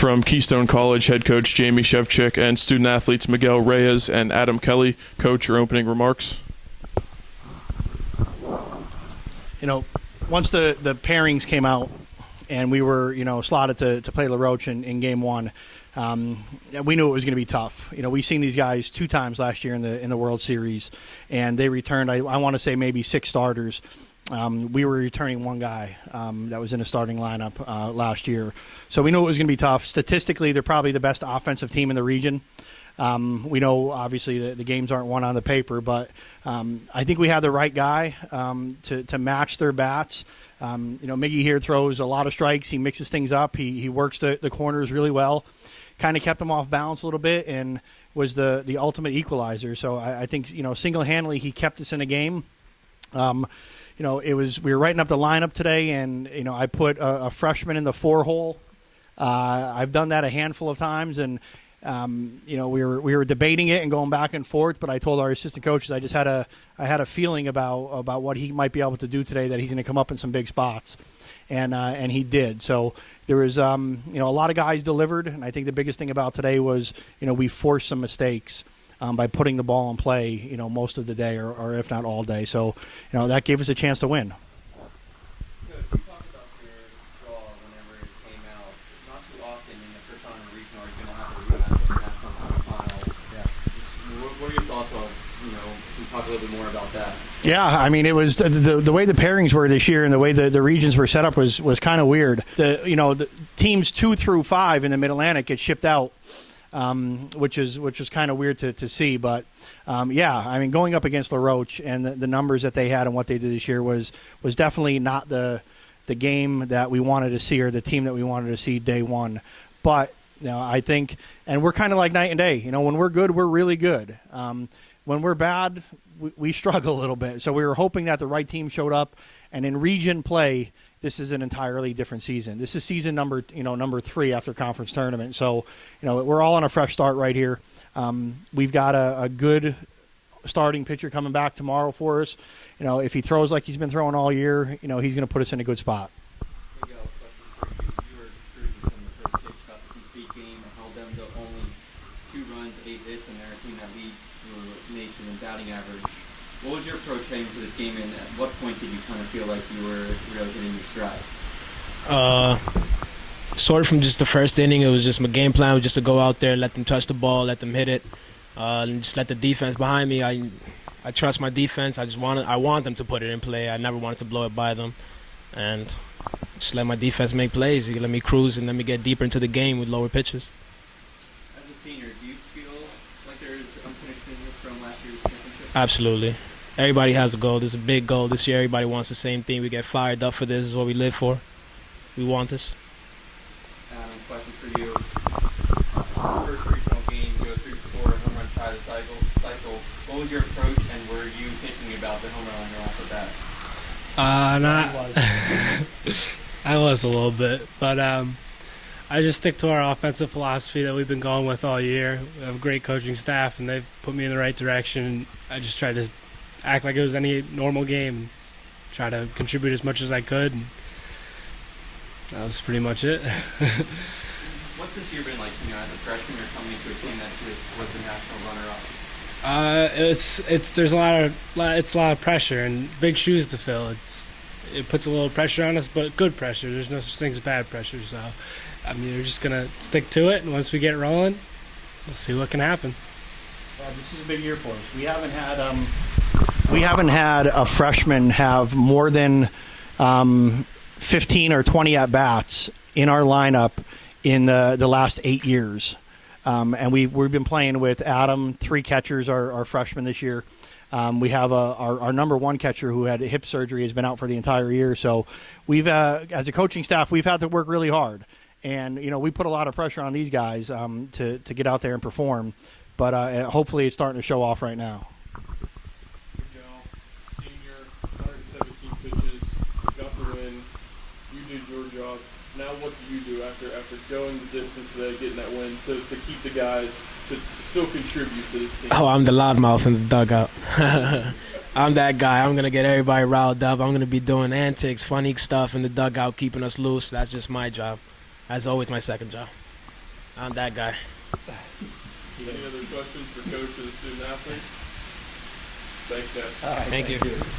from Keystone College head coach Jamie Shevchik and student athletes Miguel, Reyes, and Adam Kelly. Coach, your opening remarks. Once the pairings came out and we were, slotted to play Roche in game one, we knew it was going to be tough. We seen these guys 2 times last year in the World Series, and they returned, I want to say maybe 6 starters. We were returning 1 guy that was in a starting lineup last year. So we knew it was going to be tough. Statistically, they're probably the best offensive team in the region. We know, obviously, the games aren't won on the paper, but I think we had the right guy to match their bats. Miggy here throws a lot of strikes. He mixes things up. He works the corners really well. Kind of kept them off balance a little bit and was the ultimate equalizer. So I think, single-handedly he kept us in a game. We were writing up the lineup today, and I put a freshman in the 4-hole. I've done that a handful of times, and we were debating it and going back and forth. But I told our assistant coaches I had a feeling about what he might be able to do today, that he's going to come up in some big spots, and he did. So there was a lot of guys delivered, and I think the biggest thing about today was we forced some mistakes. By putting the ball in play, most of the day, or if not all day. So, that gave us a chance to win. Coach, you talked about your draw whenever it came out. Not too often in the first round of the regional, you're going to have a rematch of the national semifinal. Yeah. What are your thoughts on, can you talk a little bit more about that? Yeah, it was the way the pairings were this year and the way the regions were set up was kind of weird. The teams 2 through 5 in the Mid-Atlantic get shipped out. Which was kind of weird to see, but going up against Roche and the numbers that they had and what they did this year was definitely not the game that we wanted to see, or the team that we wanted to see day one. But I think, and we're kind of like night and day. When we're good, we're really good. When we're bad, we struggle a little bit. So we were hoping that the right team showed up, and in region play, this is an entirely different season. This is season number 3 after conference tournament. So, we're all on a fresh start right here. We've got a good starting pitcher coming back tomorrow for us. If he throws like he's been throwing all year, he's going to put us in a good spot. Miguel, question for you. You were cruising from the first pitch, got the complete game, and held them to only 2 runs, 8 hits, and they're a team that leads the nation in batting average. What was your approach heading to this game, and at what point did you kind of feel like you were really hitting your stride? Sort of from just the first inning, it was just my game plan was just to go out there, let them touch the ball, let them hit it, and just let the defense behind me. I trust my defense. I want them to put it in play. I never wanted to blow it by them, and just let my defense make plays. You let me cruise and let me get deeper into the game with lower pitches. As a senior, do you feel like there's unfinished business from last year's championship? Absolutely. Everybody has a goal. There's a big goal this year. Everybody wants the same thing. We get fired up for this. This is what we live for. We want this. Adam, question for you. First regional game, you go 3-4, home run shy of the cycle. What was your approach, and were you thinking about the home run on your last at bat? I was a little bit, but I just stick to our offensive philosophy that we've been going with all year. We have a great coaching staff, and they've put me in the right direction. I just tried to act like it was any normal game, try to contribute as much as I could, and that was pretty much it. What's this year been like, as a freshman, you're coming into a team that just was the national runner-up? It's a lot of pressure and big shoes to fill. It puts a little pressure on us, but good pressure. There's no such thing as bad pressure. So, we're just gonna stick to it, and once we get rolling, we'll see what can happen. This is a big year for us. We haven't had a freshman have more than 15 or 20 at bats in our lineup in the last 8 years. And we've been playing with Adam, 3 catchers, our freshmen this year. We have our number 1 catcher who had hip surgery, has been out for the entire year. So we've, as a coaching staff, we've had to work really hard. And, we put a lot of pressure on these guys to get out there and perform. But hopefully it's starting to show off right now. Miguel, senior, 117 pitches, got the win. You did your job. Now what do you do after going the distance today, getting that win, to keep the guys, to still contribute to this team? Oh, I'm the loudmouth in the dugout. I'm that guy. I'm going to get everybody riled up. I'm going to be doing antics, funny stuff in the dugout, keeping us loose. That's just my job. That's always my second job. I'm that guy. Any other questions for Coach or the student athletes? Thanks, guys. All right, Thank you.